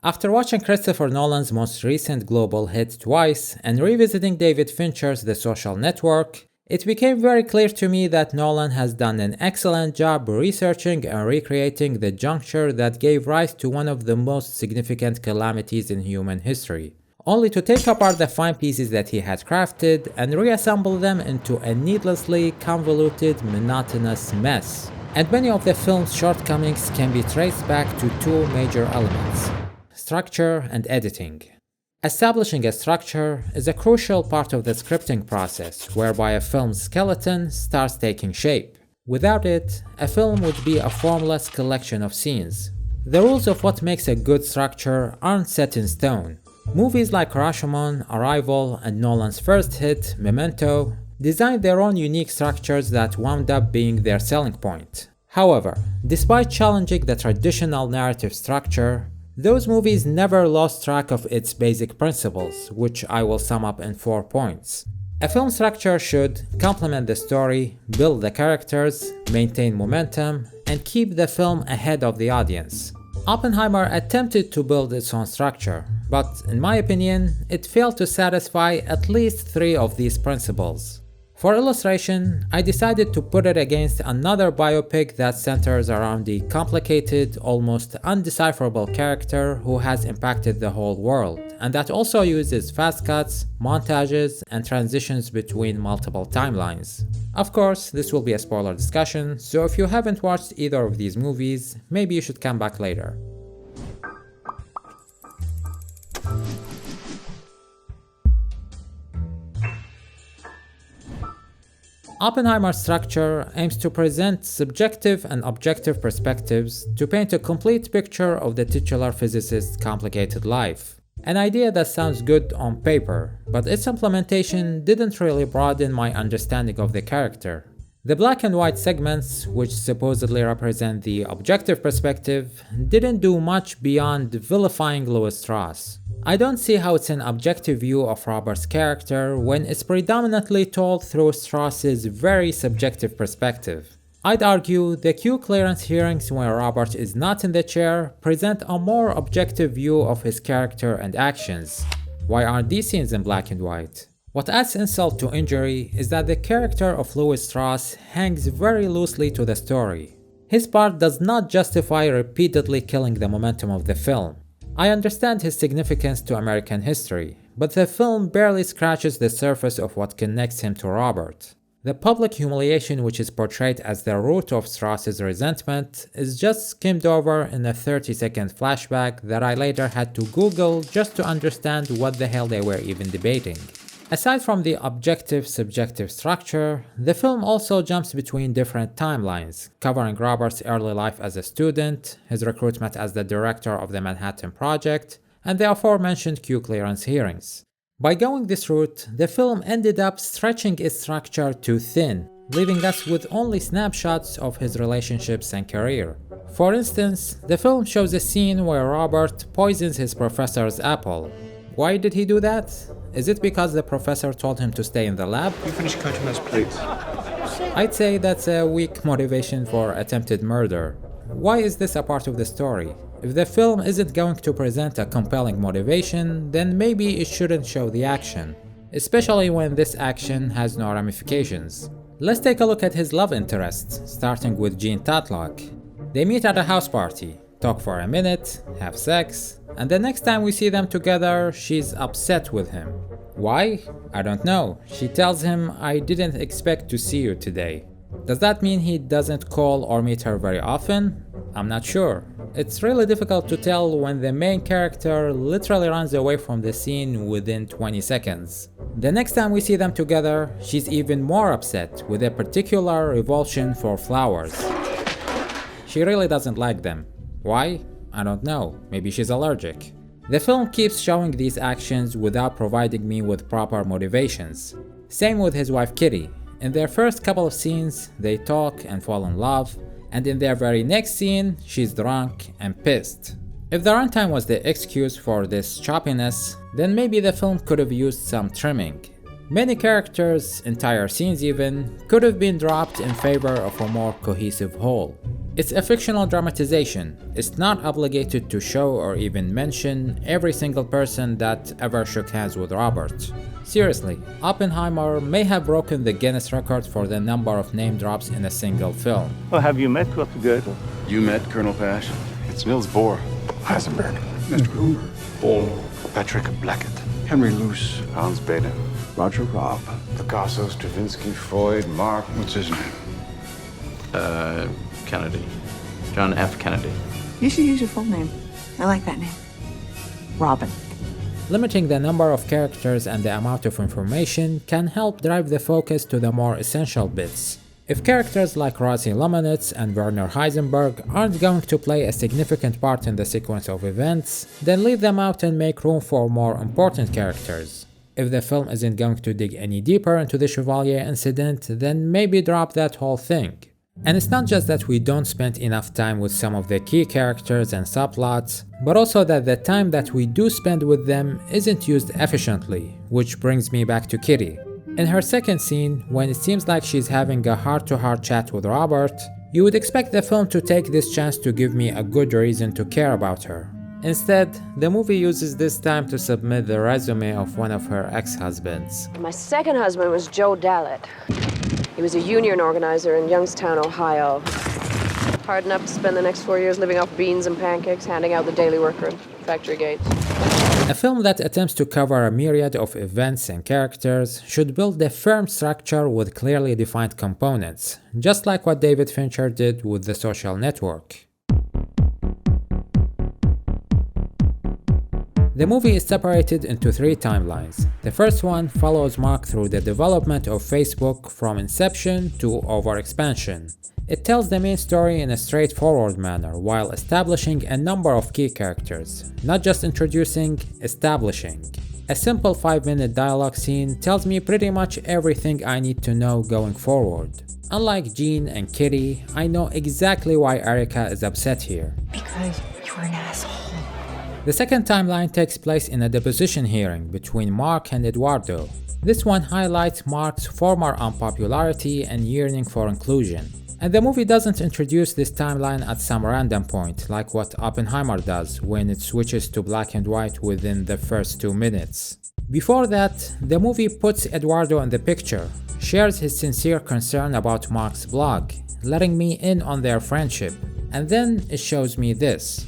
After watching Christopher Nolan's most recent global hit twice and revisiting David Fincher's The Social Network, it became very clear to me that Nolan has done an excellent job researching and recreating the juncture that gave rise to one of the most significant calamities in human history, only to take apart the fine pieces that he had crafted and reassemble them into a needlessly convoluted, monotonous mess. And many of the film's shortcomings can be traced back to two major elements: structure and editing. Establishing a structure is a crucial part of the scripting process, whereby a film's skeleton starts taking shape. Without it, a film would be a formless collection of scenes. The rules of what makes a good structure aren't set in stone. Movies like Rashomon, Arrival, and Nolan's first hit, Memento, designed their own unique structures that wound up being their selling point. However, despite challenging the traditional narrative structure, those movies never lost track of its basic principles, which I will sum up in 4 points. A film structure should complement the story, build the characters, maintain momentum, and keep the film ahead of the audience. Oppenheimer attempted to build its own structure, but in my opinion, it failed to satisfy at least 3 of these principles. For illustration, I decided to put it against another biopic that centers around the complicated, almost undecipherable character who has impacted the whole world, and that also uses fast cuts, montages, and transitions between multiple timelines. Of course, this will be a spoiler discussion, so if you haven't watched either of these movies, maybe you should come back later. Oppenheimer's structure aims to present subjective and objective perspectives to paint a complete picture of the titular physicist's complicated life. An idea that sounds good on paper, but its implementation didn't really broaden my understanding of the character. The black and white segments, which supposedly represent the objective perspective, didn't do much beyond vilifying Louis Strauss. I don't see how it's an objective view of Robert's character when it's predominantly told through Strauss's very subjective perspective. I'd argue the cue clearance hearings when Robert is not in the chair present a more objective view of his character and actions. Why aren't these scenes in black and white? What adds insult to injury is that the character of Louis Strauss hangs very loosely to the story. His part does not justify repeatedly killing the momentum of the film. I understand his significance to American history, but the film barely scratches the surface of what connects him to Robert. The public humiliation which is portrayed as the root of Strauss's resentment is just skimmed over in a 30-second flashback that I later had to Google just to understand what the hell they were even debating. Aside from the objective-subjective structure, the film also jumps between different timelines, covering Robert's early life as a student, his recruitment as the director of the Manhattan Project, and the aforementioned Q clearance hearings. By going this route, the film ended up stretching its structure too thin, leaving us with only snapshots of his relationships and career. For instance, the film shows a scene where Robert poisons his professor's apple. Why did he do that? Is it because the professor told him to stay in the lab? You finish coaching those plates. I'd say that's a weak motivation for attempted murder. Why is this a part of the story? If the film isn't going to present a compelling motivation, then maybe it shouldn't show the action, especially when this action has no ramifications. Let's take a look at his love interests, starting with Jean Tatlock. They meet at a house party, talk for a minute, have sex, and the next time we see them together, she's upset with him. Why? I don't know. She tells him, "I didn't expect to see you today." Does that mean he doesn't call or meet her very often? I'm not sure. It's really difficult to tell when the main character literally runs away from the scene within 20 seconds. The next time we see them together, she's even more upset, with a particular revulsion for flowers. She really doesn't like them. Why? I don't know. Maybe she's allergic. The film keeps showing these actions without providing me with proper motivations. Same with his wife Kitty. In their first couple of scenes, they talk and fall in love, and in their very next scene, she's drunk and pissed. If the runtime was the excuse for this choppiness, then maybe the film could have used some trimming. Many characters, entire scenes even, could have been dropped in favor of a more cohesive whole. It's a fictional dramatization. It's not obligated to show or even mention every single person that ever shook hands with Robert. Seriously, Oppenheimer may have broken the Guinness record for the number of name drops in a single film. Well, have you met Dr. Goethe? You met Colonel Pash? It's Niels Bohr. Eisenberg. Mr. Hoover. Bohr. Patrick Blackett. Henry Luce. Hans Bethe. Roger Robb. Picasso, Stravinsky, Freud, Mark. What's his name? Kennedy. John F. Kennedy. You should use your full name. I like that name. Robin. Limiting the number of characters and the amount of information can help drive the focus to the more essential bits. If characters like Rosie Luminitz and Werner Heisenberg aren't going to play a significant part in the sequence of events, then leave them out and make room for more important characters. If the film isn't going to dig any deeper into the Chevalier incident, then maybe drop that whole thing. And it's not just that we don't spend enough time with some of the key characters and subplots, but also that the time that we do spend with them isn't used efficiently, which brings me back to Kitty. In her second scene, when it seems like she's having a heart-to-heart chat with Robert, you would expect the film to take this chance to give me a good reason to care about her. Instead, the movie uses this time to submit the resume of one of her ex-husbands. My second husband was Joe Dallett. He was a union organizer in Youngstown, Ohio. Hard enough to spend the next 4 years living off beans and pancakes, handing out the Daily Worker and factory gates. A film that attempts to cover a myriad of events and characters should build a firm structure with clearly defined components, just like what David Fincher did with The Social Network. The movie is separated into 3 timelines. The first one follows Mark through the development of Facebook from inception to overexpansion. It tells the main story in a straightforward manner while establishing a number of key characters, not just introducing, establishing. A simple 5-minute dialogue scene tells me pretty much everything I need to know going forward. Unlike Jean and Kitty, I know exactly why Erica is upset here. Because you're an asshole. The second timeline takes place in a deposition hearing between Mark and Eduardo. This one highlights Mark's former unpopularity and yearning for inclusion. And the movie doesn't introduce this timeline at some random point, like what Oppenheimer does when it switches to black and white within the first 2 minutes. Before that, the movie puts Eduardo in the picture, shares his sincere concern about Mark's blog, letting me in on their friendship, and then it shows me this.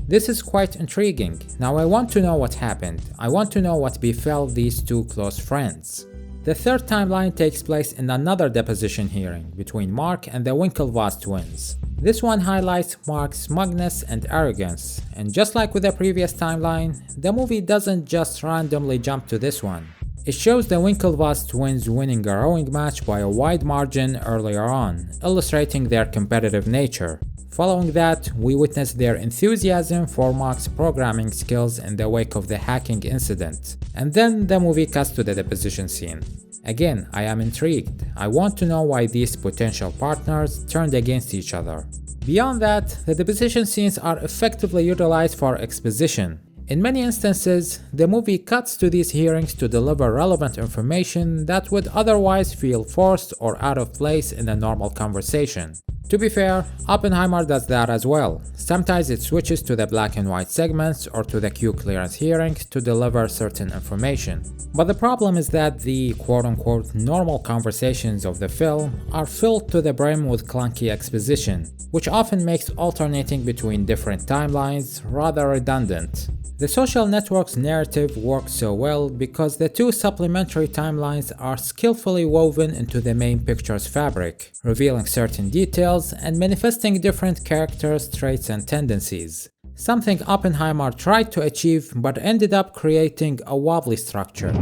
This is quite intriguing. Now I want to know what happened. I want to know what befell these 2 close friends. The third timeline takes place in another deposition hearing between Mark and the Winklevoss twins. This one highlights Mark's smugness and arrogance, and just like with the previous timeline, the movie doesn't just randomly jump to this one. It shows the Winklevoss twins winning a rowing match by a wide margin earlier on, illustrating their competitive nature. Following that, we witness their enthusiasm for Mark's programming skills in the wake of the hacking incident. And then the movie cuts to the deposition scene. Again, I am intrigued. I want to know why these potential partners turned against each other. Beyond that, the deposition scenes are effectively utilized for exposition. In many instances, the movie cuts to these hearings to deliver relevant information that would otherwise feel forced or out of place in a normal conversation. To be fair, Oppenheimer does that as well. Sometimes it switches to the black and white segments or to the Q clearance hearings to deliver certain information. But the problem is that the quote-unquote normal conversations of the film are filled to the brim with clunky exposition, which often makes alternating between different timelines rather redundant. The Social Network's narrative works so well because the 2 supplementary timelines are skillfully woven into the main picture's fabric, revealing certain details and manifesting different characters' traits and tendencies. Something Oppenheimer tried to achieve but ended up creating a wobbly structure.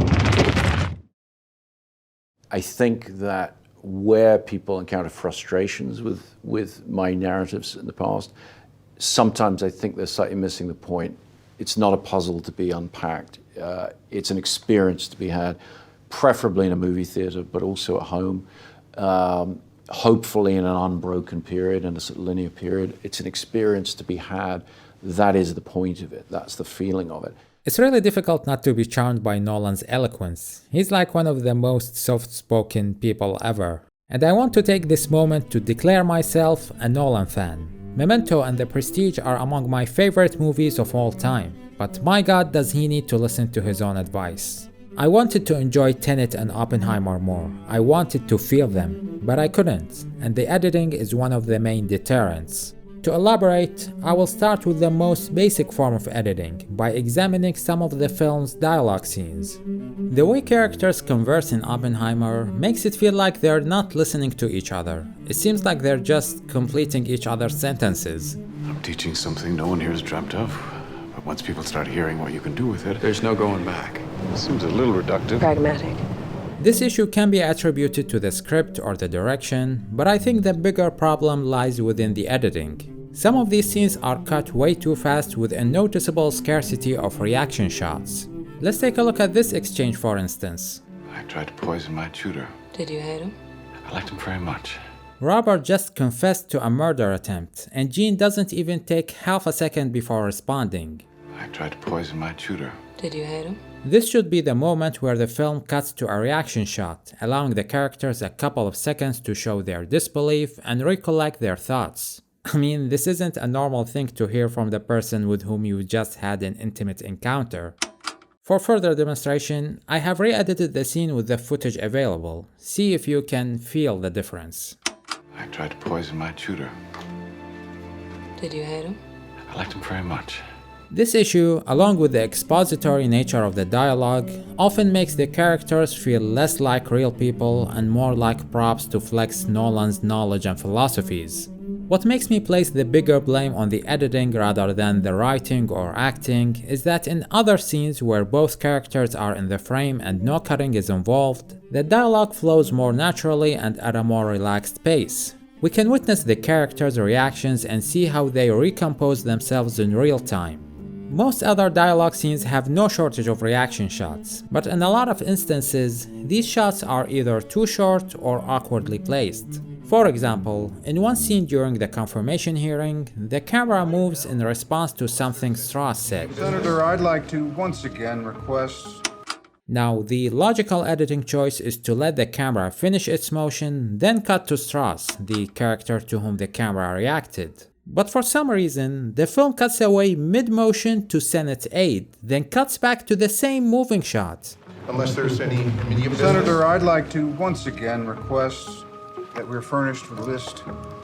I think that where people encounter frustrations with my narratives in the past, sometimes I think they're slightly missing the point. It's not a puzzle to be unpacked. It's an experience to be had, preferably in a movie theater, but also at home, hopefully in an unbroken period, in a sort of linear period. It's an experience to be had. That is the point of it. That's the feeling of it. It's really difficult not to be charmed by Nolan's eloquence. He's like one of the most soft-spoken people ever. And I want to take this moment to declare myself a Nolan fan. Memento and The Prestige are among my favorite movies of all time, but my god does he need to listen to his own advice. I wanted to enjoy Tenet and Oppenheimer more, I wanted to feel them, but I couldn't, and the editing is one of the main deterrents. To elaborate, I will start with the most basic form of editing, by examining some of the film's dialogue scenes. The way characters converse in Oppenheimer makes it feel like they're not listening to each other. It seems like they're just completing each other's sentences. I'm teaching something no one here has dreamt of. But once people start hearing what you can do with it, There's no going back. it seems a little reductive. Pragmatic. This issue can be attributed to the script or the direction, but I think the bigger problem lies within the editing. Some of these scenes are cut way too fast with a noticeable scarcity of reaction shots. Let's take a look at this exchange for instance. I tried to poison my tutor. Did you hate him? I liked him very much. Robert just confessed to a murder attempt, and Jean doesn't even take half a second before responding. I tried to poison my tutor. Did you hate him? This should be the moment where the film cuts to a reaction shot, allowing the characters a couple of seconds to show their disbelief and recollect their thoughts. I mean, this isn't a normal thing to hear from the person with whom you just had an intimate encounter. For further demonstration, I have re-edited the scene with the footage available. See if you can feel the difference. I tried to poison my tutor. Did you hate him? I liked him very much. This issue, along with the expository nature of the dialogue, often makes the characters feel less like real people and more like props to flex Nolan's knowledge and philosophies. What makes me place the bigger blame on the editing rather than the writing or acting is that in other scenes where both characters are in the frame and no cutting is involved, the dialogue flows more naturally and at a more relaxed pace. We can witness the characters' reactions and see how they recompose themselves in real time. Most other dialogue scenes have no shortage of reaction shots, but in a lot of instances, these shots are either too short or awkwardly placed. For example, in one scene during the confirmation hearing, the camera moves in response to something Strauss said. Senator, I'd like to once again request... Now, the logical editing choice is to let the camera finish its motion, then cut to Strauss, the character to whom the camera reacted. But for some reason, the film cuts away mid-motion to Senate aid, then cuts back to the same moving shot. Unless there's any immediate Senator, I'd like to once again request that we're furnished with a list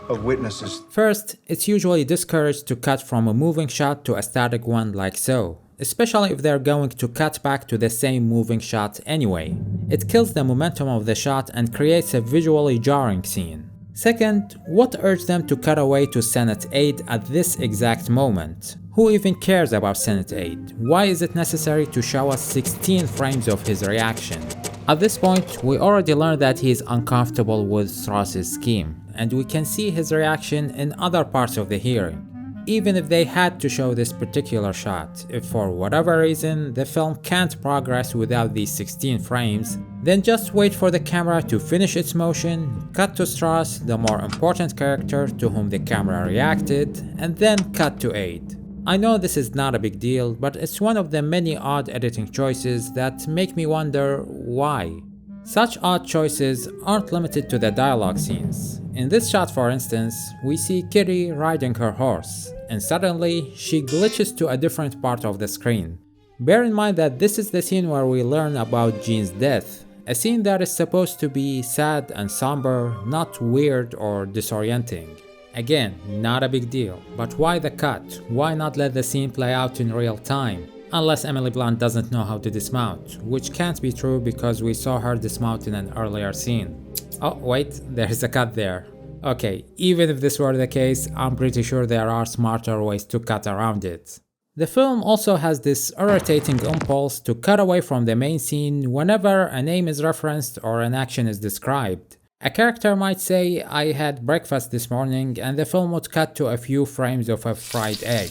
of witnesses. First, it's usually discouraged to cut from a moving shot to a static one like so, especially if they're going to cut back to the same moving shot anyway. It kills the momentum of the shot and creates a visually jarring scene. Second, what urged them to cut away to Senate aid at this exact moment? Who even cares about Senate aid? Why is it necessary to show us 16 frames of his reaction? At this point, we already learned that he is uncomfortable with Strauss's scheme, and we can see his reaction in other parts of the hearing. Even if they had to show this particular shot, if for whatever reason the film can't progress without these 16 frames, then just wait for the camera to finish its motion, cut to Strauss, the more important character to whom the camera reacted, and then cut to aid. I know this is not a big deal, but it's one of the many odd editing choices that make me wonder why. Such odd choices aren't limited to the dialogue scenes. In this shot, for instance, we see Kitty riding her horse, and suddenly she glitches to a different part of the screen. Bear in mind that this is the scene where we learn about Jean's death, a scene that is supposed to be sad and somber, not weird or disorienting. Again, not a big deal, but why the cut? Why not let the scene play out in real time? Unless Emily Blunt doesn't know how to dismount, which can't be true because we saw her dismount in an earlier scene. Oh wait, there's a cut there. Okay, even if this were the case, I'm pretty sure there are smarter ways to cut around it. The film also has this irritating impulse to cut away from the main scene whenever a name is referenced or an action is described. A character might say, "I had breakfast this morning," and the film would cut to a few frames of a fried egg.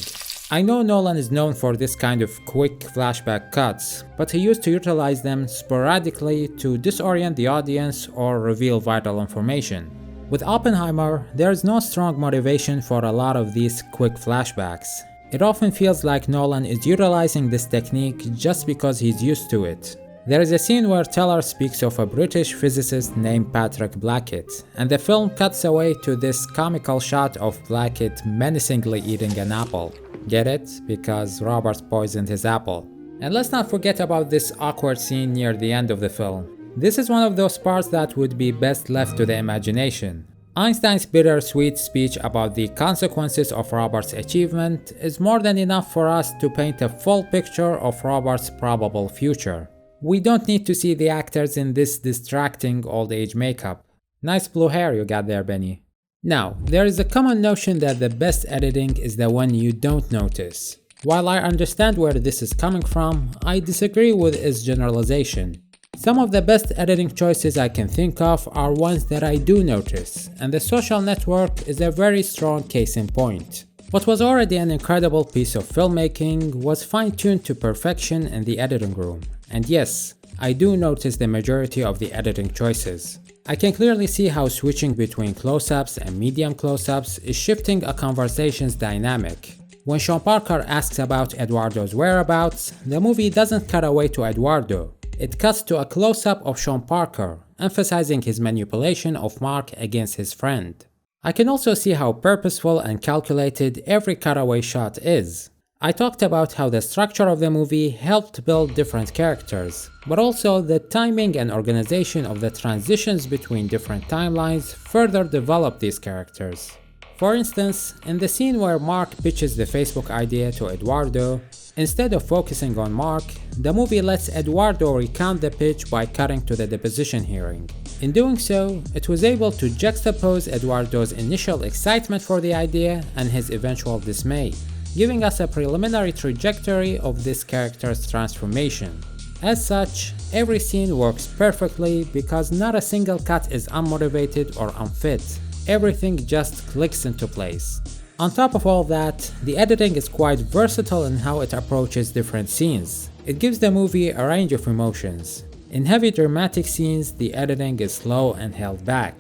I know Nolan is known for this kind of quick flashback cuts, but he used to utilize them sporadically to disorient the audience or reveal vital information. With Oppenheimer, there is no strong motivation for a lot of these quick flashbacks. It often feels like Nolan is utilizing this technique just because he's used to it. There is a scene where Teller speaks of a British physicist named Patrick Blackett, and the film cuts away to this comical shot of Blackett menacingly eating an apple. Get it? Because Robert poisoned his apple. And let's not forget about this awkward scene near the end of the film. This is one of those parts that would be best left to the imagination. Einstein's bittersweet speech about the consequences of Robert's achievement is more than enough for us to paint a full picture of Robert's probable future. We don't need to see the actors in this distracting old age makeup. Nice blue hair you got there, Benny. Now, there is a common notion that the best editing is the one you don't notice. While I understand where this is coming from, I disagree with its generalization. Some of the best editing choices I can think of are ones that I do notice, and The Social Network is a very strong case in point. What was already an incredible piece of filmmaking was fine-tuned to perfection in the editing room. And yes, I do notice the majority of the editing choices. I can clearly see how switching between close-ups and medium close-ups is shifting a conversation's dynamic. When Sean Parker asks about Eduardo's whereabouts, the movie doesn't cut away to Eduardo. It cuts to a close-up of Sean Parker, emphasizing his manipulation of Mark against his friend. I can also see how purposeful and calculated every cutaway shot is. I talked about how the structure of the movie helped build different characters, but also the timing and organization of the transitions between different timelines further developed these characters. For instance, in the scene where Mark pitches the Facebook idea to Eduardo, instead of focusing on Mark, the movie lets Eduardo recount the pitch by cutting to the deposition hearing. In doing so, it was able to juxtapose Eduardo's initial excitement for the idea and his eventual dismay, giving us a preliminary trajectory of this character's transformation. As such, every scene works perfectly because not a single cut is unmotivated or unfit. Everything just clicks into place. On top of all that, the editing is quite versatile in how it approaches different scenes. It gives the movie a range of emotions. In heavy dramatic scenes, the editing is slow and held back.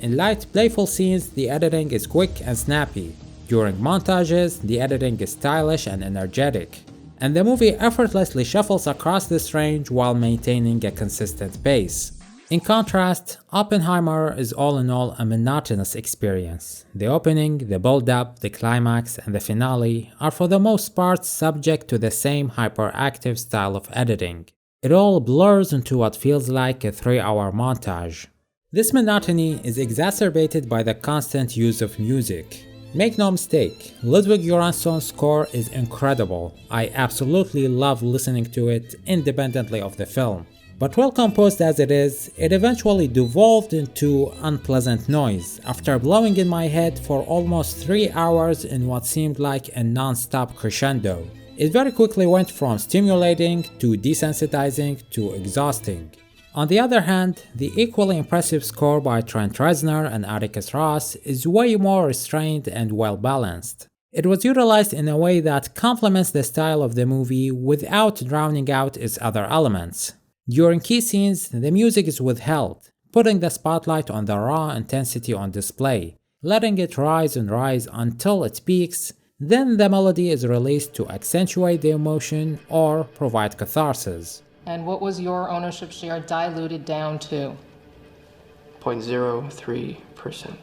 In light, playful scenes, the editing is quick and snappy. During montages, the editing is stylish and energetic. And the movie effortlessly shuffles across this range while maintaining a consistent pace. In contrast, Oppenheimer is all in all a monotonous experience. The opening, the build-up, the climax, and the finale are for the most part subject to the same hyperactive style of editing. It all blurs into what feels like a 3-hour montage. This monotony is exacerbated by the constant use of music. Make no mistake, Ludwig Göransson's score is incredible. I absolutely love listening to it independently of the film. But well composed as it is, it eventually devolved into unpleasant noise after blowing in my head for almost 3 hours in what seemed like a non-stop crescendo. It very quickly went from stimulating to desensitizing to exhausting. On the other hand, the equally impressive score by Trent Reznor and Atticus Ross is way more restrained and well balanced. It was utilized in a way that complements the style of the movie without drowning out its other elements. During key scenes, the music is withheld, putting the spotlight on the raw intensity on display, letting it rise and rise until it peaks, then the melody is released to accentuate the emotion or provide catharsis. And what was your ownership share diluted down to? 0.03%.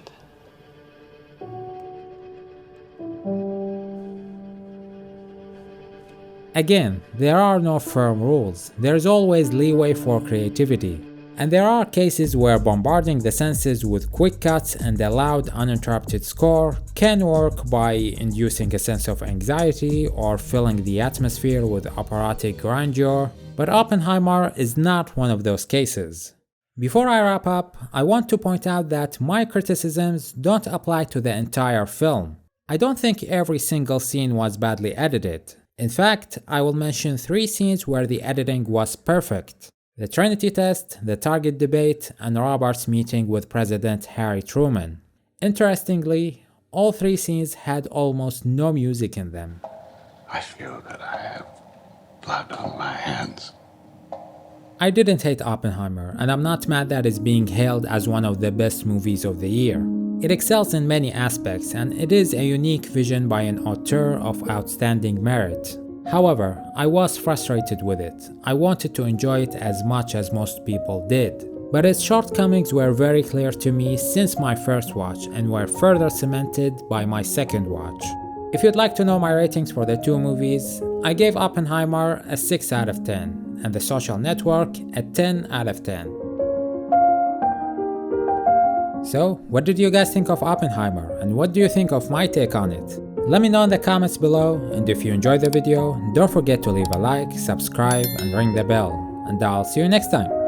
Again, there are no firm rules. There is always leeway for creativity. And there are cases where bombarding the senses with quick cuts and a loud, uninterrupted score can work by inducing a sense of anxiety or filling the atmosphere with operatic grandeur, but Oppenheimer is not one of those cases. Before I wrap up, I want to point out that my criticisms don't apply to the entire film. I don't think every single scene was badly edited. In fact, I will mention 3 scenes where the editing was perfect. The Trinity test, the Target debate, and Robert's meeting with President Harry Truman. Interestingly, all 3 scenes had almost no music in them. I feel that I have blood on my hands. I didn't hate Oppenheimer, and I'm not mad that it's being hailed as one of the best movies of the year. It excels in many aspects, and it is a unique vision by an auteur of outstanding merit. However, I was frustrated with it. I wanted to enjoy it as much as most people did. But its shortcomings were very clear to me since my first watch and were further cemented by my second watch. If you'd like to know my ratings for the two movies, I gave Oppenheimer a 6 out of 10 and The Social Network a 10 out of 10. So, what did you guys think of Oppenheimer and what do you think of my take on it? Let me know in the comments below, and if you enjoyed the video, don't forget to leave a like, subscribe and ring the bell, and I'll see you next time.